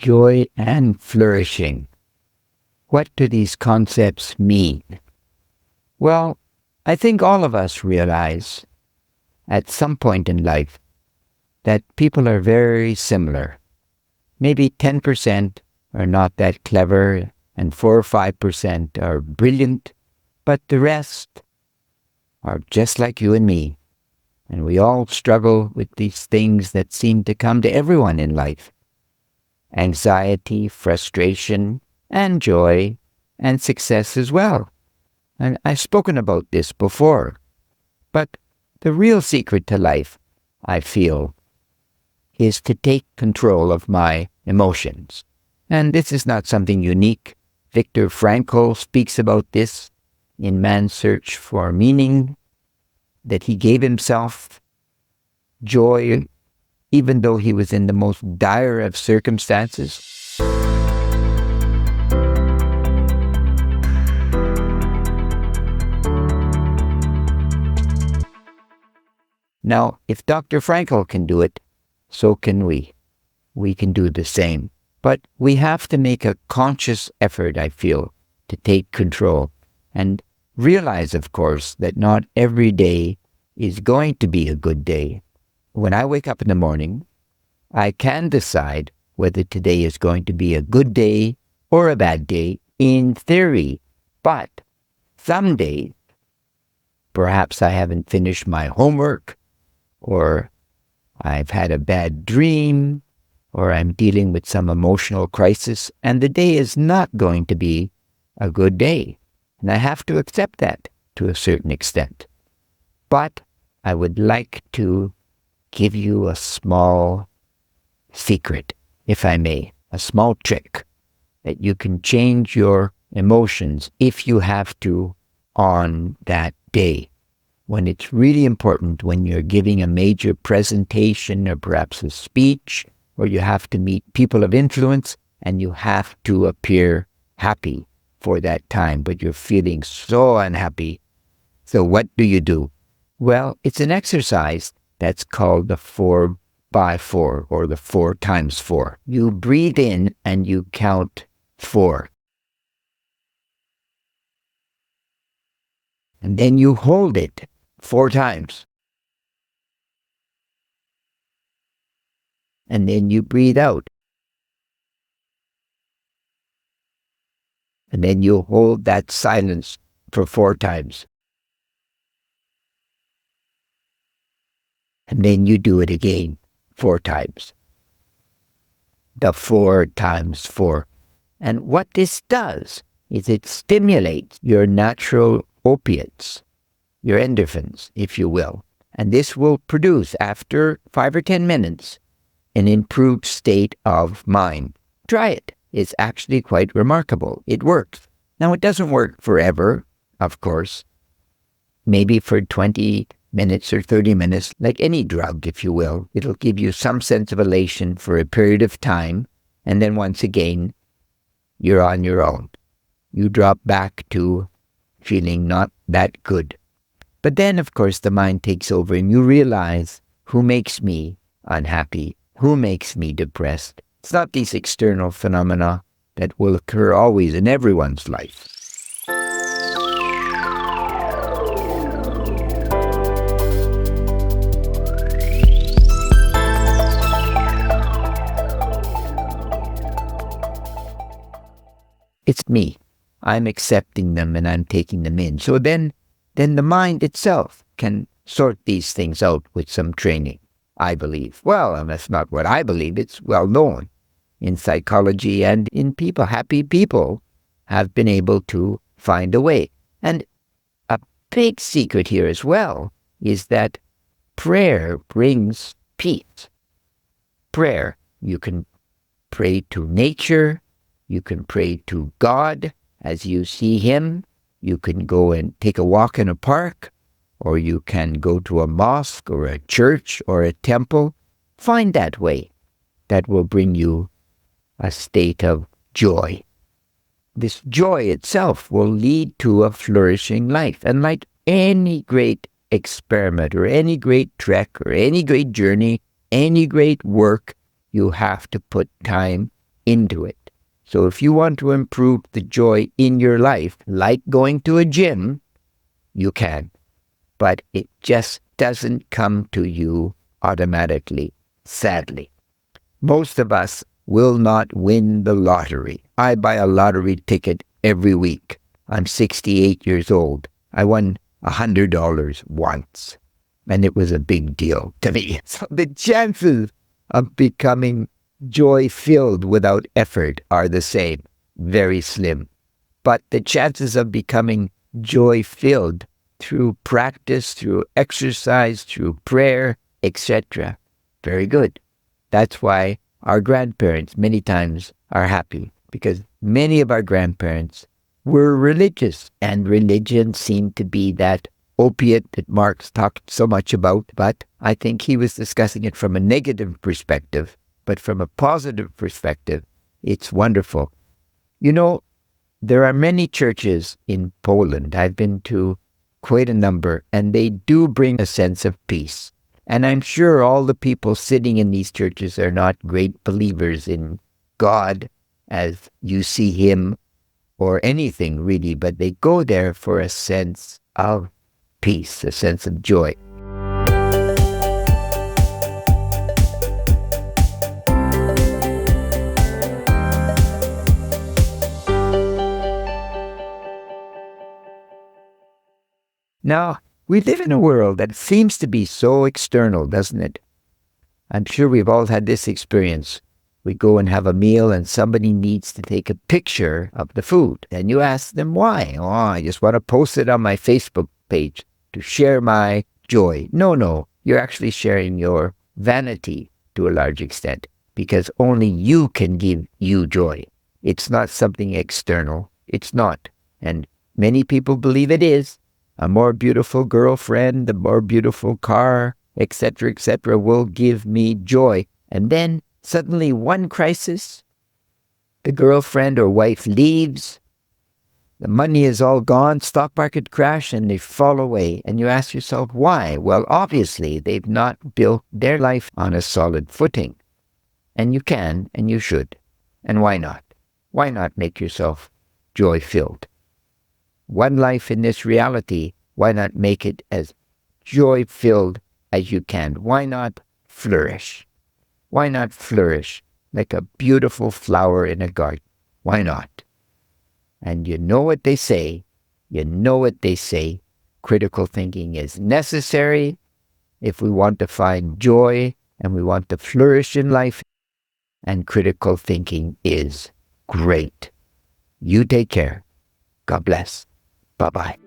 joy and flourishing. What do these concepts mean? Well, I think all of us realize at some point in life that people are very similar. Maybe 10% are not that clever and 4 or 5% are brilliant, but the rest are just like you and me. And we all struggle with these things that seem to come to everyone in life. Anxiety, frustration, and joy, and success as well. And I've spoken about this before. But the real secret to life, I feel, is to take control of my emotions. And this is not something unique. Viktor Frankl speaks about this in Man's Search for Meaning, that he gave himself joy even though he was in the most dire of circumstances. Now, if Dr. Frankl can do it, so can we. We can do the same. But we have to make a conscious effort, I feel, to take control and realize, of course, that not every day is going to be a good day. When I wake up in the morning, I can decide whether today is going to be a good day or a bad day in theory. But some days, perhaps I haven't finished my homework, or I've had a bad dream, or I'm dealing with some emotional crisis, and the day is not going to be a good day. And I have to accept that to a certain extent. But I would like to give you a small secret, if I may, a small trick that you can change your emotions if you have to on that day. When it's really important, when you're giving a major presentation or perhaps a speech, or you have to meet people of influence and you have to appear happy for that time, but you're feeling so unhappy. So what do? Well, it's an exercise that's called the 4x4 or the 4 times 4. You breathe in and you count 4. And then you hold it 4 times. And then you breathe out. And then you hold that silence for 4 times. And then you do it again 4 times. The 4 times 4. And what this does is it stimulates your natural opiates, your endorphins, if you will. And this will produce, after 5 or 10 minutes, an improved state of mind. Try it. It's actually quite remarkable. It works. Now, it doesn't work forever, of course. Maybe for 20 minutes or 30 minutes, like any drug, if you will. It'll give you some sense of elation for a period of time, and then once again, you're on your own. You drop back to feeling not that good. But then, of course, the mind takes over and you realize, who makes me unhappy? Who makes me depressed? It's not these external phenomena that will occur always in everyone's life. It's me. I'm accepting them and I'm taking them in. So then the mind itself can sort these things out with some training, I believe. Well, and that's not what I believe. It's well known in psychology and in people. Happy people have been able to find a way. And a big secret here as well is that prayer brings peace. Prayer, you can pray to nature, you can pray to God as you see Him, you can go and take a walk in a park, or you can go to a mosque or a church or a temple. Find that way. That will bring you a state of joy. This joy itself will lead to a flourishing life. And like any great experiment or any great trek or any great journey, any great work, you have to put time into it. So if you want to improve the joy in your life, like going to a gym, you can. But it just doesn't come to you automatically, sadly. Most of us will not win the lottery. I buy a lottery ticket every week. I'm 68 years old. I won $100 once, and it was a big deal to me. So the chances of becoming joy-filled without effort are the same, very slim. But the chances of becoming joy-filled through practice, through exercise, through prayer, etc., very good. That's why our grandparents many times are happy, because many of our grandparents were religious, and religion seemed to be that opiate that Marx talked so much about, but I think he was discussing it from a negative perspective. But from a positive perspective, it's wonderful. You know, there are many churches in Poland. I've been to quite a number, and they do bring a sense of peace. And I'm sure all the people sitting in these churches are not great believers in God as you see him or anything really, but they go there for a sense of peace, a sense of joy. Now, we live in a world that seems to be so external, doesn't it? I'm sure we've all had this experience. We go and have a meal and somebody needs to take a picture of the food. And you ask them why. Oh, I just want to post it on my Facebook page to share my joy. No, you're actually sharing your vanity to a large extent, because only you can give you joy. It's not something external. It's not. And many people believe it is. A more beautiful girlfriend, a more beautiful car, etc., will give me joy. And then suddenly one crisis, the girlfriend or wife leaves, the money is all gone, stock market crash, and they fall away. And you ask yourself, why? Well, obviously, they've not built their life on a solid footing. And you can, and you should. And why not? Why not make yourself joy-filled? One life in this reality, why not make it as joy-filled as you can? Why not flourish? Why not flourish like a beautiful flower in a garden? Why not? And you know what they say, critical thinking is necessary if we want to find joy and we want to flourish in life, and critical thinking is great. You take care. God bless. Bye-bye.